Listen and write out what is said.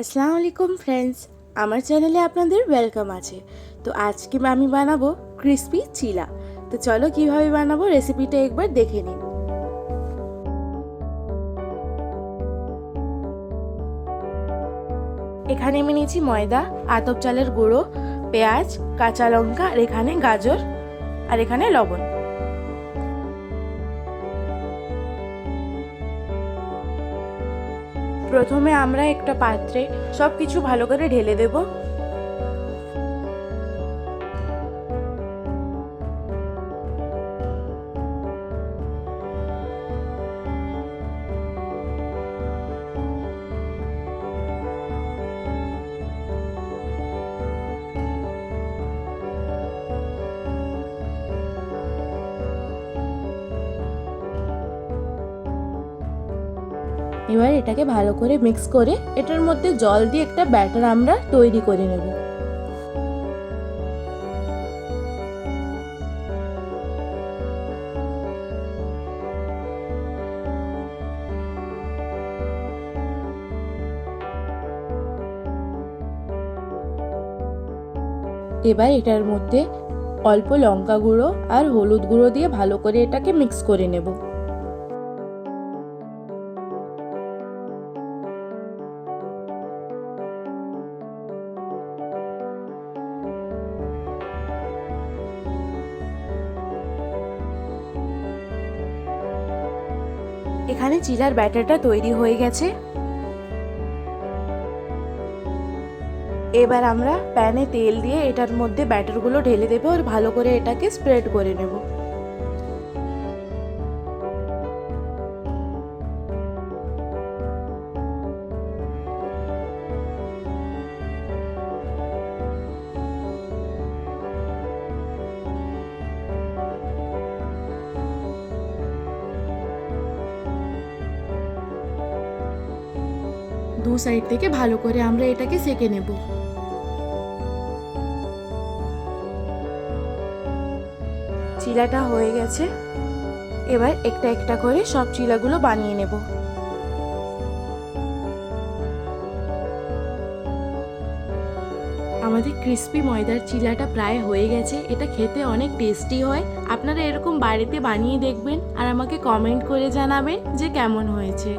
আসসালামু আলাইকুম ফ্রেন্ডস, আমার চ্যানেলে আপনাদের ওয়েলকাম আছে। তো আজকে আমি বানাবো ক্রিসপি চিলা। তো চলো কিভাবে বানাবো রেসিপিটা একবার দেখে নিন। এখানে আমি নিয়েছি ময়দা, আতপ চালের গুঁড়ো, পেঁয়াজ, কাঁচা লঙ্কা, আর এখানে গাজর, আর এখানে লবণ। প্রথমে আমরা একটা পাত্রে সব কিছু ভালো করে ঢেলে দেব। এবার এটাকে ভালো করে মিক্স করে এটার মধ্যে জল দিয়ে একটা ব্যাটার আমরা তৈরি করে নেব। এবার এটার মধ্যে অল্প লঙ্কা গুঁড়ো আর হলুদ গুঁড়ো দিয়ে ভালো করে এটাকে মিক্স করে নেব। এখানে চিলার ব্যাটারটা তৈরি হয়ে গেছে। এবার আমরা প্যানে তেল দিয়ে এটার মধ্যে ব্যাটারগুলো ঢেলে দেবো আর ভালো করে এটাকে স্প্রেড করে নেব। দু সাইড থেকে ভালো করে আমরা এটাকে সেঁকে নেব। চিলাটা হয়ে গেছে। এবার একটা একটা করে সব চিলাগুলো বানিয়ে নেব। আমাদের ক্রিস্পি ময়দার চিলাটা প্রায় হয়ে গেছে। এটা খেতে অনেক টেস্টি হয়। আপনারা এরকম বাড়িতে বানিয়ে দেখবেন আর আমাকে কমেন্ট করে জানাবেন যে কেমন হয়েছে।